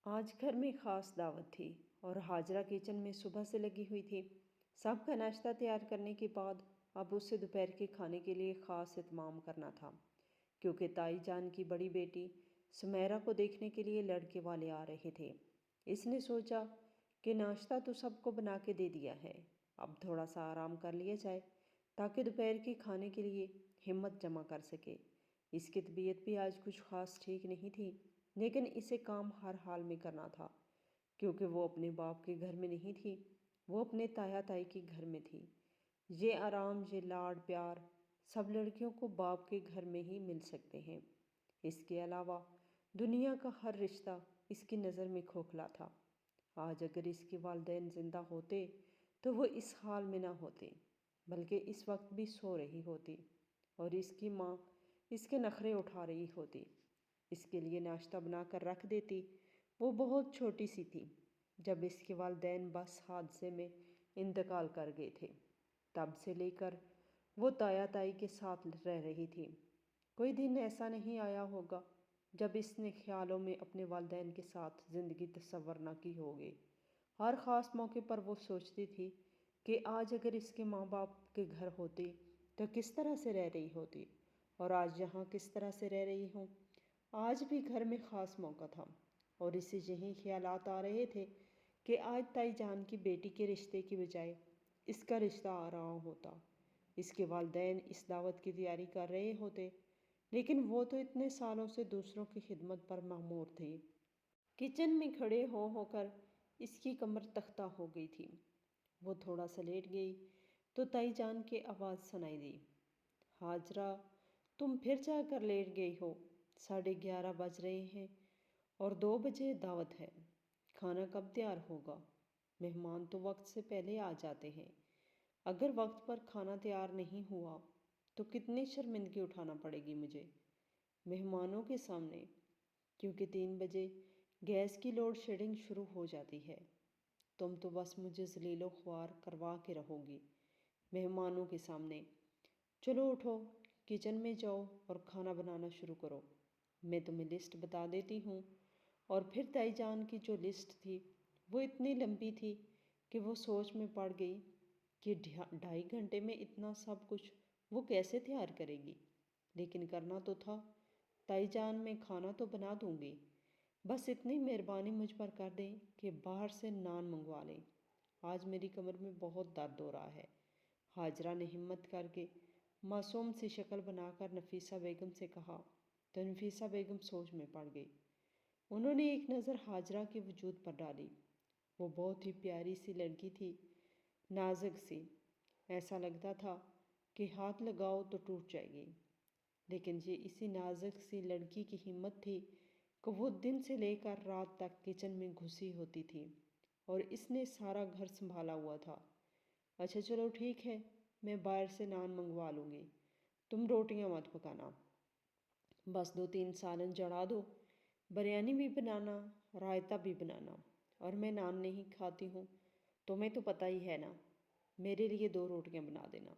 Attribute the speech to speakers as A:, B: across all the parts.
A: آج گھر میں خاص دعوت تھی اور حاجرہ کچن میں صبح سے لگی ہوئی تھی۔ سب کا ناشتہ تیار کرنے کے بعد اب اسے دوپہر کے کھانے کے لیے خاص اہتمام کرنا تھا، کیونکہ تائی جان کی بڑی بیٹی سمیرا کو دیکھنے کے لیے لڑکے والے آ رہے تھے۔ اس نے سوچا کہ ناشتہ تو سب کو بنا کے دے دیا ہے، اب تھوڑا سا آرام کر لیا جائے تاکہ دوپہر کے کھانے کے لیے ہمت جمع کر سکے۔ اس کی طبیعت بھی آج کچھ خاص ٹھیک نہیں تھی، لیکن اسے کام ہر حال میں کرنا تھا، کیونکہ وہ اپنے باپ کے گھر میں نہیں تھی، وہ اپنے تایا تائی کے گھر میں تھی۔ یہ آرام، یہ لاڈ پیار سب لڑکیوں کو باپ کے گھر میں ہی مل سکتے ہیں۔ اس کے علاوہ دنیا کا ہر رشتہ اس کی نظر میں کھوکھلا تھا۔ آج اگر اس کے والدین زندہ ہوتے تو وہ اس حال میں نہ ہوتے، بلکہ اس وقت بھی سو رہی ہوتی اور اس کی ماں اس کے نخرے اٹھا رہی ہوتی، اس کے لیے ناشتہ بنا کر رکھ دیتی۔ وہ بہت چھوٹی سی تھی جب اس کے والدین بس حادثے میں انتقال کر گئے تھے۔ تب سے لے کر وہ تایا تائی کے ساتھ رہ رہی تھی۔ کوئی دن ایسا نہیں آیا ہوگا جب اس نے خیالوں میں اپنے والدین کے ساتھ زندگی تصور نہ کی ہوگی۔ ہر خاص موقع پر وہ سوچتی تھی کہ آج اگر اس کے ماں باپ کے گھر ہوتی تو کس طرح سے رہ رہی ہوتی، اور آج یہاں کس طرح سے رہ رہی ہوں۔ آج بھی گھر میں خاص موقع تھا اور اسے یہی خیالات آ رہے تھے کہ آج تائی جان کی بیٹی کے رشتے کی بجائے اس کا رشتہ آ رہا ہوتا۔ اس کے والدین اس دعوت کی تیاری کر رہے ہوتے، لیکن وہ تو اتنے سالوں سے دوسروں کی خدمت پر مأمور تھی۔ کچن میں کھڑے ہو کر اس کی کمر تختہ ہو گئی تھی۔ وہ تھوڑا سا لیٹ گئی تو تائی جان کی آواز سنائی دی، حاجرہ تم پھر جا کر لیٹ گئی ہو، 11:30 بج رہے ہیں اور 2 بجے دعوت ہے، کھانا کب تیار ہوگا؟ مہمان تو وقت سے پہلے آ جاتے ہیں، اگر وقت پر کھانا تیار نہیں ہوا تو کتنی شرمندگی اٹھانا پڑے گی مجھے مہمانوں کے سامنے، کیونکہ 3 بجے گیس کی لوڈ شیڈنگ شروع ہو جاتی ہے۔ تم تو بس مجھے ذلیل و خوار کروا کے رہو گی مہمانوں کے سامنے۔ چلو اٹھو، کچن میں جاؤ اور کھانا بنانا شروع کرو، میں تمہیں لسٹ بتا دیتی ہوں۔ اور پھر تائی جان کی جو لسٹ تھی وہ اتنی لمبی تھی کہ وہ سوچ میں پڑ گئی کہ 2.5 گھنٹے میں اتنا سب کچھ وہ کیسے تیار کرے گی، لیکن کرنا تو تھا۔ تائی جان میں کھانا تو بنا دوں گی، بس اتنی مہربانی مجھ پر کر دیں کہ باہر سے نان منگوا لیں، آج میری کمر میں بہت درد ہو رہا ہے۔ حاجرہ نے ہمت کر کے معصوم سی شکل بنا کر نفیسہ بیگم سے کہا تو نفیسہ بیگم سوچ میں پڑ گئی۔ انہوں نے ایک نظر حاجرہ کے وجود پر ڈالی۔ وہ بہت ہی پیاری سی لڑکی تھی، نازک سی، ایسا لگتا تھا کہ ہاتھ لگاؤ تو ٹوٹ جائے گی، لیکن یہ اسی نازک سی لڑکی کی ہمت تھی کہ وہ دن سے لے کر رات تک کچن میں گھسی ہوتی تھی اور اس نے سارا گھر سنبھالا ہوا تھا۔ اچھا چلو ٹھیک ہے، میں باہر سے نان منگوا لوں گی، تم روٹیاں مت پکانا، بس 2-3 سالن چڑھا دو، بریانی بھی بنانا، رائتہ بھی بنانا، اور میں نان نہیں کھاتی ہوں، تمہیں تو پتہ ہی ہے نا، میرے لیے 2 روٹیاں بنا دینا۔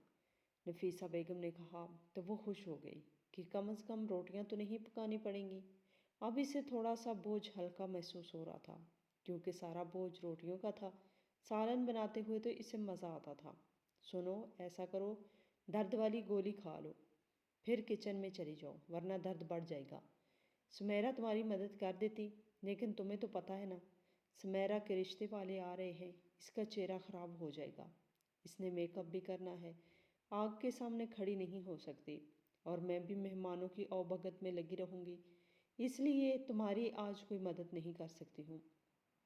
A: نفیسہ بیگم نے کہا تو وہ خوش ہو گئی کہ کم از کم روٹیاں تو نہیں پکانی پڑیں گی۔ اب اسے تھوڑا سا بوجھ ہلکا محسوس ہو رہا تھا، کیونکہ سارا بوجھ روٹیوں کا تھا۔ سالن بناتے ہوئے تو اسے مزہ آتا تھا۔ سنو، ایسا کرو، درد والی گولی کھا لو، پھر کچن میں چلی جاؤ، ورنہ درد بڑھ جائے گا۔ سمیرا تمہاری مدد کر دیتی، لیکن تمہیں تو پتہ ہے نا، سمیرا کے رشتے والے آ رہے ہیں، اس کا چہرہ خراب ہو جائے گا، اس نے میک اپ بھی کرنا ہے، آگ کے سامنے کھڑی نہیں ہو سکتی، اور میں بھی مہمانوں کی اوبھگت میں لگی رہوں گی، اس لیے تمہاری آج کوئی مدد نہیں کر سکتی ہوں۔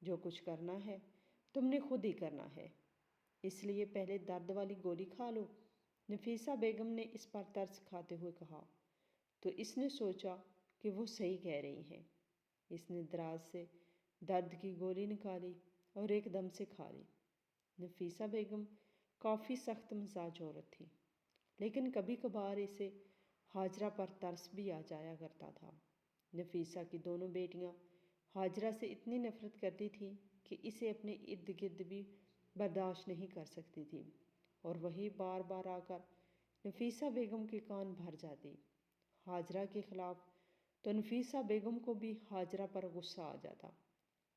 A: جو کچھ کرنا ہے تم نے خود ہی کرنا ہے، اس لیے پہلے درد والی گولی کھا لو۔ نفیسہ بیگم نے اس پر ترس کھاتے ہوئے کہا تو اس نے سوچا کہ وہ صحیح کہہ رہی ہیں۔ اس نے دراز سے درد کی گولی نکالی اور ایک دم سے کھا لی۔ نفیسہ بیگم کافی سخت مزاج عورت تھی، لیکن کبھی کبھار اسے حاجرہ پر ترس بھی آ جایا کرتا تھا۔ نفیسہ کی دونوں بیٹیاں حاجرہ سے اتنی نفرت کرتی تھیں کہ اسے اپنے ارد گرد بھی برداشت نہیں کر سکتی تھی، اور وہی بار بار آ کر نفیسہ بیگم کے کان بھر جاتی حاجرہ کے خلاف، تو نفیسہ بیگم کو بھی حاجرہ پر غصہ آ جاتا۔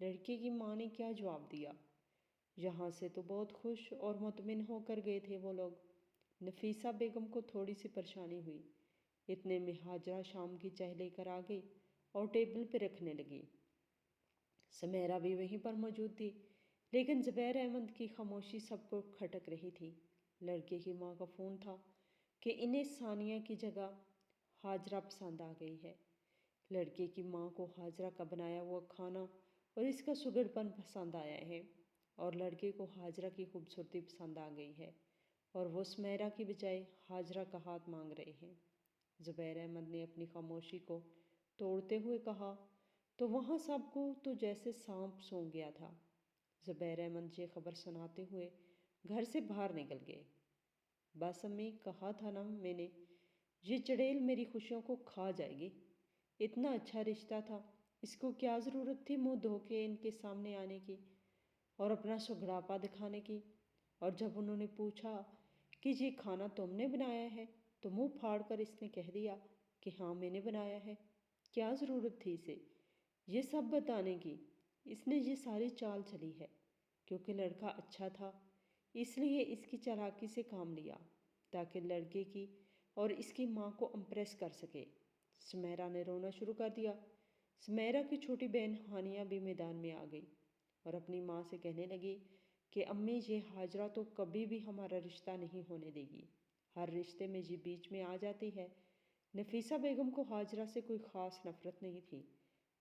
A: لڑکے کی ماں نے کیا جواب دیا؟ یہاں سے تو بہت خوش اور مطمئن ہو کر گئے تھے وہ لوگ۔ نفیسہ بیگم کو تھوڑی سی پریشانی ہوئی۔ اتنے میں حاجرہ شام کی چائے لے کر آ گئی اور ٹیبل پہ رکھنے لگی۔ سمیرہ بھی وہیں پر موجود تھی، لیکن زبیر احمد کی خاموشی سب کو کھٹک رہی تھی۔ لڑکے کی ماں کا فون تھا کہ انہیں ثانیہ کی جگہ حاجرہ پسند آ گئی ہے۔ لڑکے کی ماں کو حاجرہ کا بنایا ہوا کھانا اور اس کا سگڑ پن پسند آیا ہے، اور لڑکے کو حاجرہ کی خوبصورتی پسند آ گئی ہے، اور وہ سمیرہ کی بجائے حاجرہ کا ہاتھ مانگ رہے ہیں۔ زبیر احمد نے اپنی خاموشی کو توڑتے ہوئے کہا، تو وہاں سب کو تو جیسے سانپ سونگھ گیا تھا۔ زبیر احمد یہ خبر سناتے ہوئے گھر سے باہر نکل گئے۔ بس امی، کہا تھا نا میں نے، یہ چڑیل میری خوشیوں کو کھا جائے گی۔ اتنا اچھا رشتہ تھا، اس کو کیا ضرورت تھی منہ دھو کے ان کے سامنے آنے کی اور اپنا سگڑاپا دکھانے کی؟ اور جب انہوں نے پوچھا کہ یہ کھانا تم نے بنایا ہے تو منہ پھاڑ کر اس نے کہہ دیا کہ ہاں میں نے بنایا ہے۔ کیا ضرورت تھی اسے یہ سب بتانے کی؟ اس نے یہ ساری چال چلی ہے کیونکہ لڑکا اچھا تھا، اس لیے اس کی چالاکی سے کام لیا تاکہ لڑکے کی اور اس کی ماں کو امپریس کر سکے۔ سمیرہ نے رونا شروع کر دیا۔ سمیرہ کی چھوٹی بہن ہانیہ بھی میدان میں آ گئی اور اپنی ماں سے کہنے لگی کہ امی، یہ حاجرہ تو کبھی بھی ہمارا رشتہ نہیں ہونے دے گی، ہر رشتے میں یہ بیچ میں آ جاتی ہے۔ نفیسہ بیگم کو حاجرہ سے کوئی خاص نفرت نہیں تھی،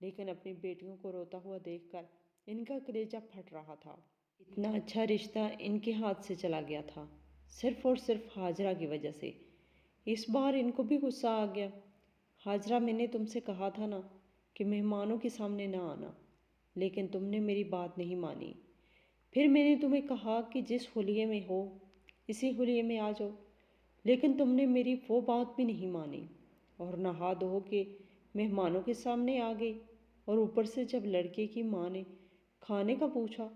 A: لیکن اپنی بیٹیوں کو روتا ہوا دیکھ کر ان کا کلیجہ پھٹ رہا تھا۔ اتنا اچھا رشتہ ان کے ہاتھ سے چلا گیا تھا صرف اور صرف حاجرہ کی وجہ سے۔ اس بار ان کو بھی غصہ آ گیا۔ حاجرہ، میں نے تم سے کہا تھا نا کہ مہمانوں کے سامنے نہ آنا، لیکن تم نے میری بات نہیں مانی۔ پھر میں نے تمہیں کہا کہ جس حلیے میں ہو اسی حلیے میں آ جاؤ، لیکن تم نے میری وہ بات بھی نہیں مانی اور نہا دھو کے مہمانوں کے سامنے آ گئی، اور اوپر سے جب لڑکے کی ماں نے کھانے کا پوچھا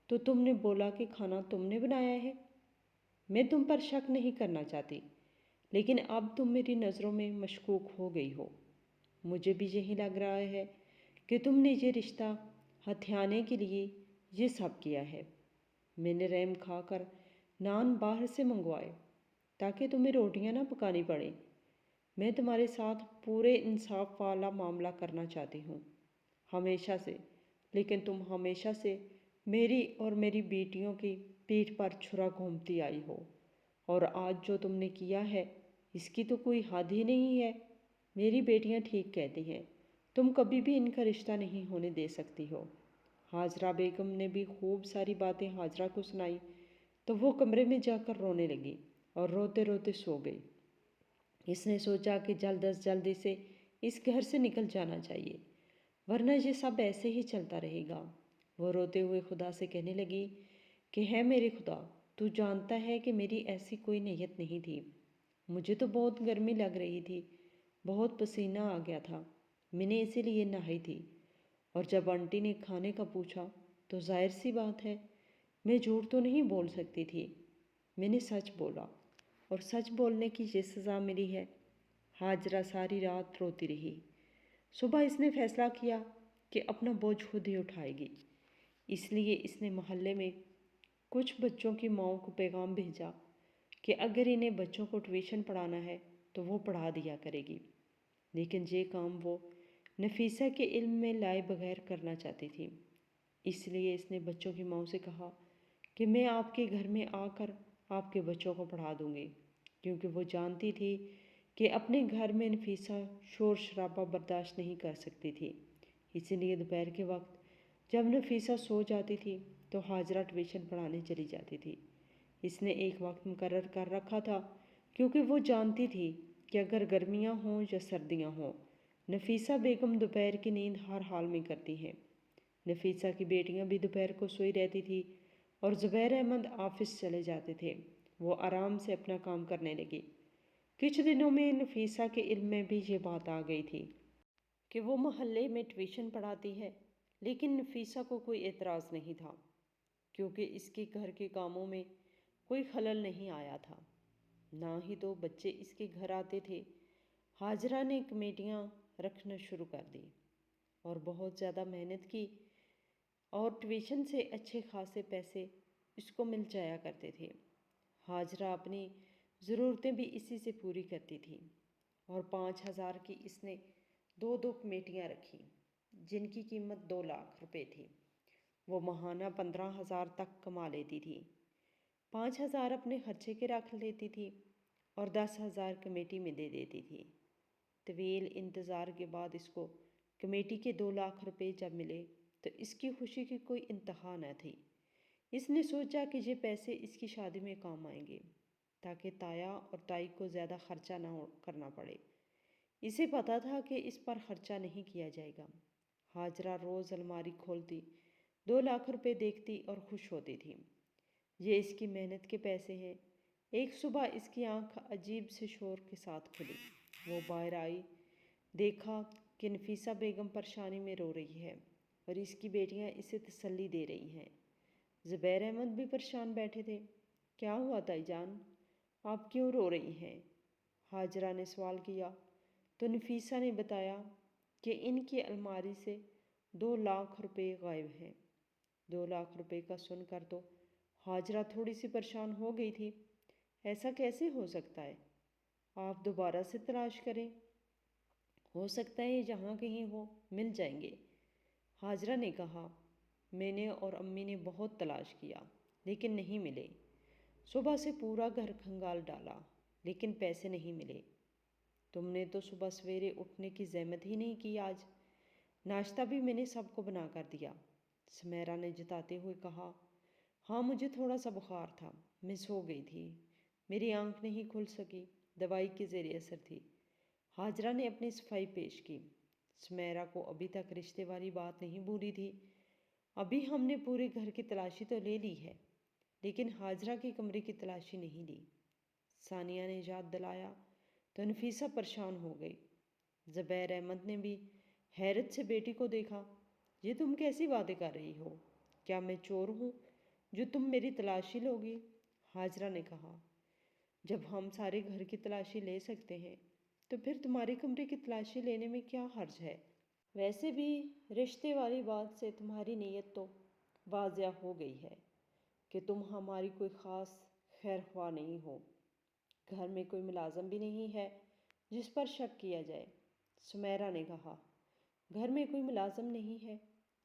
A: تو تم نے بولا کہ کھانا تم نے بنایا ہے۔ میں تم پر شک نہیں کرنا چاہتی، لیکن اب تم میری نظروں میں مشکوک ہو گئی ہو۔ مجھے بھی یہی لگ رہا ہے کہ تم نے یہ رشتہ ہتھیانے کے لیے یہ سب کیا ہے۔ میں نے رحم کھا کر نان باہر سے منگوائے تاکہ تمہیں روٹیاں نہ پکانی پڑیں۔ میں تمہارے ساتھ پورے انصاف والا معاملہ کرنا چاہتی ہوں ہمیشہ سے، لیکن تم ہمیشہ سے میری اور میری بیٹیوں کی پیٹھ پر چھرا گھومتی آئی ہو، اور آج جو تم نے کیا ہے اس کی تو کوئی حد ہی نہیں ہے۔ میری بیٹیاں ٹھیک کہتی ہیں، تم کبھی بھی ان کا رشتہ نہیں ہونے دے سکتی ہو۔ حاجرہ بیگم نے بھی خوب ساری باتیں حاجرہ کو سنائی تو وہ کمرے میں جا کر رونے لگی اور روتے روتے سو گئی۔ اس نے سوچا کہ جلد از جلد اسے اس گھر سے نکل جانا چاہیے، ورنہ یہ سب ایسے ہی چلتا رہے گا۔ وہ روتے ہوئے خدا سے کہنے لگی کہ ہے میرے خدا، تو جانتا ہے کہ میری ایسی کوئی نیت نہیں تھی۔ مجھے تو بہت گرمی لگ رہی تھی، بہت پسینہ آ گیا تھا، میں نے اسی لیے نہائی تھی، اور جب آنٹی نے کھانے کا پوچھا تو ظاہر سی بات ہے میں جھوٹ تو نہیں بول سکتی تھی، میں نے سچ بولا، اور سچ بولنے کی یہ سزا ملی ہے۔ حاجرہ ساری رات روتی رہی۔ صبح اس نے فیصلہ کیا کہ اپنا بوجھ خود ہی اٹھائے گی، اس لیے اس نے محلے میں کچھ بچوں کی ماؤں کو پیغام بھیجا کہ اگر انہیں بچوں کو ٹیوشن پڑھانا ہے تو وہ پڑھا دیا کرے گی، لیکن یہ کام وہ نفیسہ کے علم میں لائے بغیر کرنا چاہتی تھی۔ اس لیے اس نے بچوں کی ماؤں سے کہا کہ میں آپ کے گھر میں آ کر آپ کے بچوں کو پڑھا دوں گی، کیونکہ وہ جانتی تھی کہ اپنے گھر میں نفیسہ شور شرابہ برداشت نہیں کر سکتی تھی۔ اسی لیے دوپہر کے وقت جب نفیسہ سو جاتی تھی تو حاجرہ ٹیوشن پڑھانے چلی جاتی تھی۔ اس نے ایک وقت مقرر کر رکھا تھا کیونکہ وہ جانتی تھی کہ اگر گرمیاں ہوں یا سردیاں ہوں، نفیسہ بیگم دوپہر کی نیند ہر حال میں کرتی ہیں۔ نفیسہ کی بیٹیاں بھی دوپہر کو سوئی رہتی تھی اور زبیر احمد آفس چلے جاتے تھے۔ وہ آرام سے اپنا کام کرنے لگی۔ کچھ دنوں میں نفیسہ کے علم میں بھی یہ بات آ گئی تھی کہ وہ محلے میں ٹیوشن پڑھاتی ہے، لیکن نفیسہ کو کوئی اعتراض نہیں تھا کیونکہ اس کے گھر کے کاموں میں کوئی خلل نہیں آیا تھا، نہ ہی تو بچے اس کے گھر آتے تھے۔ حاجرہ نے کمیٹیاں رکھنا شروع کر دی اور بہت زیادہ محنت کی، اور ٹیوشن سے اچھے خاصے پیسے اس کو مل جایا کرتے تھے۔ حاجرہ اپنی ضرورتیں بھی اسی سے پوری کرتی تھی، اور 5,000 کی اس نے 2 کمیٹیاں رکھی جن کی قیمت 2 لاکھ روپے تھی۔ وہ ماہانہ 15,000 تک کما لیتی تھی۔ 5,000 اپنے خرچے کے رکھ لیتی تھی اور 10,000 کمیٹی میں دے دیتی تھی۔ طویل انتظار کے بعد اس کو کمیٹی کے 2 لاکھ روپے جب ملے تو اس کی خوشی کی کوئی انتہا نہ تھی۔ اس نے سوچا کہ یہ پیسے اس کی شادی میں کام آئیں گے تاکہ تایا اور تائی کو زیادہ خرچہ نہ کرنا پڑے۔ اسے پتہ تھا کہ اس پر خرچہ نہیں کیا جائے گا۔ حاجرہ روز الماری کھولتی 2 لاکھ روپے دیکھتی اور خوش ہوتی تھی۔ یہ اس کی محنت کے پیسے ہیں۔ ایک صبح اس کی آنکھ عجیب سے شور کے ساتھ کھلی۔ وہ باہر آئی، دیکھا کہ نفیسہ بیگم پریشانی میں رو رہی ہے اور اس کی بیٹیاں اسے تسلی دے رہی ہیں۔ زبیر احمد بھی پریشان بیٹھے تھے۔ کیا ہوا تائی جان؟ آپ کیوں رو رہی ہیں؟ حاجرہ نے سوال کیا تو نفیسہ نے بتایا کہ ان کی الماری سے 2 لاکھ روپے غائب ہیں۔ 2 لاکھ روپے کا سن کر تو حاجرہ تھوڑی سی پریشان ہو گئی تھی۔ ایسا کیسے ہو سکتا ہے؟ آپ دوبارہ سے تلاش کریں، ہو سکتا ہے جہاں کہیں ہو مل جائیں گے۔ حاجرہ نے کہا، میں نے اور امی نے بہت تلاش کیا لیکن نہیں ملے۔ صبح سے پورا گھر کھنگال ڈالا لیکن پیسے نہیں ملے۔ تم نے تو صبح سویرے اٹھنے کی زحمت ہی نہیں کی آج۔ ناشتہ بھی میں نے سب کو بنا کر دیا، سمیرہ نے جتاتے ہوئے کہا۔ ہاں مجھے تھوڑا سا بخار تھا، میں سو گئی تھی، میری آنکھ نہیں کھل سکی، دوائی کے زیر اثر تھی۔ حاجرہ نے اپنی صفائی پیش کی۔ سمیرہ کو ابھی تک رشتے والی بات نہیں بھولی تھی۔ ابھی ہم نے پورے گھر کی تلاشی تو لے لی ہے لیکن حاجرہ کے کمرے کی تلاشی نہیں لی۔ ثانیہ نے یاد دلایا تو نفیسہ پریشان ہو گئی۔ زبیر احمد نے بھی حیرت سے بیٹی کو دیکھا۔ یہ تم کیسی باتیں کر رہی ہو؟ کیا میں چور ہوں جو تم میری تلاشی لوگی؟ حاجرہ نے کہا، جب ہم سارے گھر کی تلاشی لے سکتے ہیں تو پھر تمہارے کمرے کی تلاشی لینے میں کیا حرج ہے؟ ویسے بھی رشتے والی بات سے تمہاری نیت تو واضح ہو گئی ہے کہ تم ہماری کوئی خاص خیر خواہ نہیں ہو۔ گھر میں کوئی ملازم بھی نہیں ہے جس پر شک کیا جائے۔ سمیرہ نے کہا، گھر میں کوئی ملازم نہیں ہے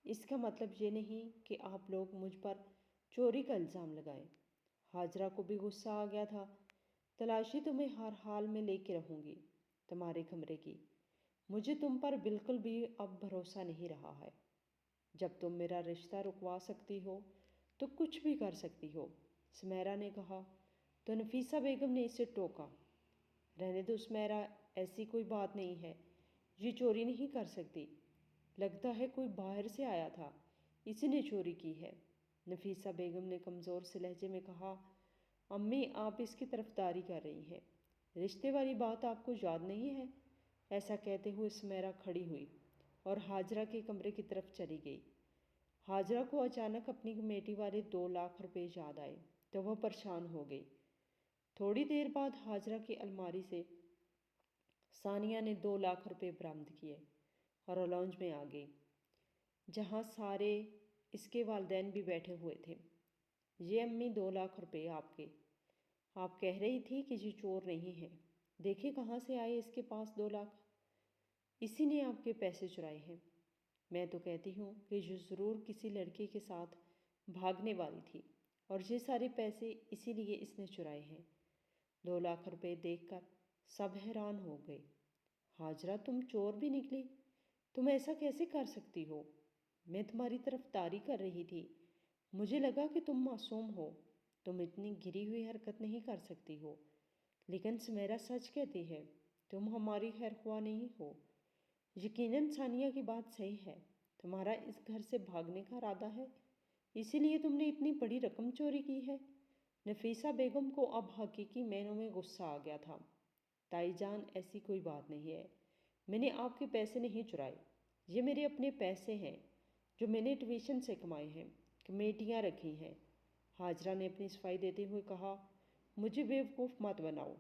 A: اس کا مطلب یہ نہیں کہ آپ لوگ مجھ پر چوری کا الزام لگائیں۔ حاجرہ کو بھی غصہ آ گیا تھا۔ تلاشی تو میں ہر حال میں لے کے رہوں گی تمہارے کمرے کی۔ مجھے تم پر بالکل بھی اب بھروسہ نہیں رہا ہے۔ جب تم میرا رشتہ رکوا سکتی ہو تو کچھ بھی کر سکتی ہو، سمیرہ نے کہا تو نفیسہ بیگم نے اسے ٹوکا۔ رہنے دو سمیرہ، ایسی کوئی بات نہیں ہے، یہ چوری نہیں کر سکتی۔ لگتا ہے کوئی باہر سے آیا تھا، اسی نے چوری کی ہے۔ نفیسہ بیگم نے کمزور سے لہجے میں کہا، امی آپ اس کی طرفداری کر رہی ہیں، رشتے والی بات آپ کو یاد نہیں ہے؟ ایسا کہتے ہوئے سمیرہ کھڑی ہوئی اور حاجرہ کے کمرے کی طرف چلی گئی۔ حاجرہ کو اچانک اپنی کمیٹی والے 2 لاکھ روپے یاد آئے تو وہ پریشان ہو گئی۔ تھوڑی دیر بعد حاجرہ کی الماری سے ثانیہ نے 2 لاکھ روپے برآمد کیے اور لانج میں آ گئی جہاں سارے اس کے والدین بھی بیٹھے ہوئے تھے۔ یہ امی 2 لاکھ روپے آپ کے۔ آپ کہہ رہی تھی کہ یہ چور نہیں ہے، دیکھیں کہاں سے آئے اس کے پاس 2 لاکھ۔ اسی نے آپ کے پیسے چرائے ہیں۔ میں تو کہتی ہوں کہ یہ ضرور کسی لڑکے کے ساتھ بھاگنے والی تھی اور یہ سارے پیسے اسی لیے اس نے چرائے ہیں۔ 2 لاکھ روپے دیکھ کر سب حیران ہو گئے۔ حاجرہ تم چور بھی نکلی، تم ایسا کیسے کر سکتی ہو؟ میں تمہاری طرفداری کر رہی تھی، مجھے لگا کہ تم معصوم ہو، تم اتنی گری ہوئی حرکت نہیں کر سکتی ہو۔ لیکن سمیرہ سچ کہتی ہے، تم ہماری خیر خواہ نہیں ہو۔ یقیناً ثانیہ کی بات صحیح ہے، تمہارا اس گھر سے بھاگنے کا ارادہ ہے، اسی لیے تم نے اتنی بڑی رقم چوری کی ہے۔ نفیسہ بیگم کو اب حقیقی معنوں میں غصہ آ گیا تھا۔ تائی جان ایسی کوئی بات نہیں ہے، میں نے آپ کے پیسے نہیں چرائے، یہ میرے اپنے پیسے ہیں جو میں نے ٹیوشن سے کمائے ہیں، کمیٹیاں رکھی ہیں۔ حاجرہ نے اپنی صفائی دیتے ہوئے کہا، مجھے بیوقوف مت بناؤ،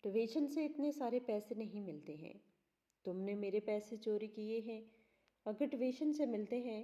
A: ٹیوشن سے اتنے سارے پیسے نہیں ملتے ہیں، تم نے میرے پیسے چوری کیے ہیں۔ اگر ٹیوشن سے ملتے ہیں،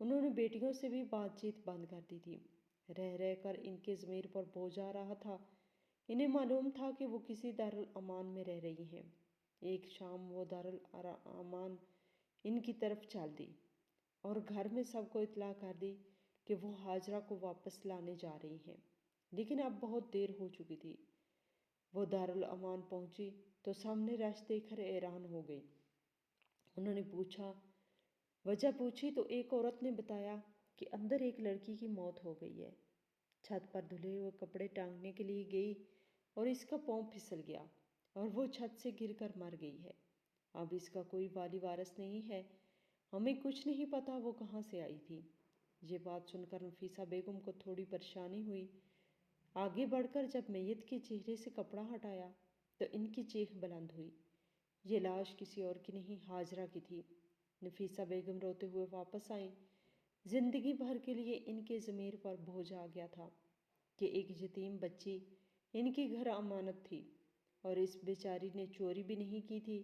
A: انہوں نے بیٹیوں سے بھی بات چیت بند کر دی تھی۔ رہ رہ کر ان کے ضمیر پر بوجھ آ رہا تھا۔ انہیں معلوم تھا کہ وہ کسی دارالامان میں رہ رہی ہیں۔ ایک شام وہ دارالامان ان کی طرف چل دی اور گھر میں سب کو اطلاع کر دی کہ وہ ہاجرہ کو واپس لانے جا رہی ہیں، لیکن اب بہت دیر ہو چکی تھی۔ وہ دارالامان پہنچی تو سامنے رش دیکھ کر حیران ہو گئی۔ انہوں نے وجہ پوچھی تو ایک عورت نے بتایا کہ اندر ایک لڑکی کی موت ہو گئی ہے۔ چھت پر دھلے ہوئے کپڑے ٹانگنے کے لیے گئی اور اس کا پاؤں پھسل گیا اور وہ چھت سے گر کر مر گئی ہے۔ اب اس کا کوئی والی وارث نہیں ہے۔ ہمیں کچھ نہیں پتا وہ کہاں سے آئی تھی۔ یہ بات سن کر نفیسہ بیگم کو تھوڑی پریشانی ہوئی۔ آگے بڑھ کر جب میت کے چہرے سے کپڑا ہٹایا تو ان کی چیخ بلند ہوئی، یہ لاش کسی اور کی نہیں، ہاجرہ کی تھی۔ نفیسہ بیگم روتے ہوئے واپس آئیں۔ زندگی بھر کے لیے ان کے ضمیر پر بوجھ آ گیا تھا کہ ایک یتیم بچی ان کے گھر امانت تھی اور اس بیچاری نے چوری بھی نہیں کی تھی۔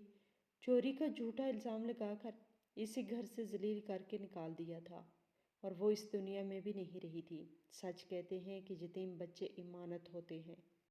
A: چوری کا جھوٹا الزام لگا کر اسے گھر سے ذلیل کر کے نکال دیا تھا اور وہ اس دنیا میں بھی نہیں رہی تھی۔ سچ کہتے ہیں کہ یتیم بچے امانت ہوتے ہیں۔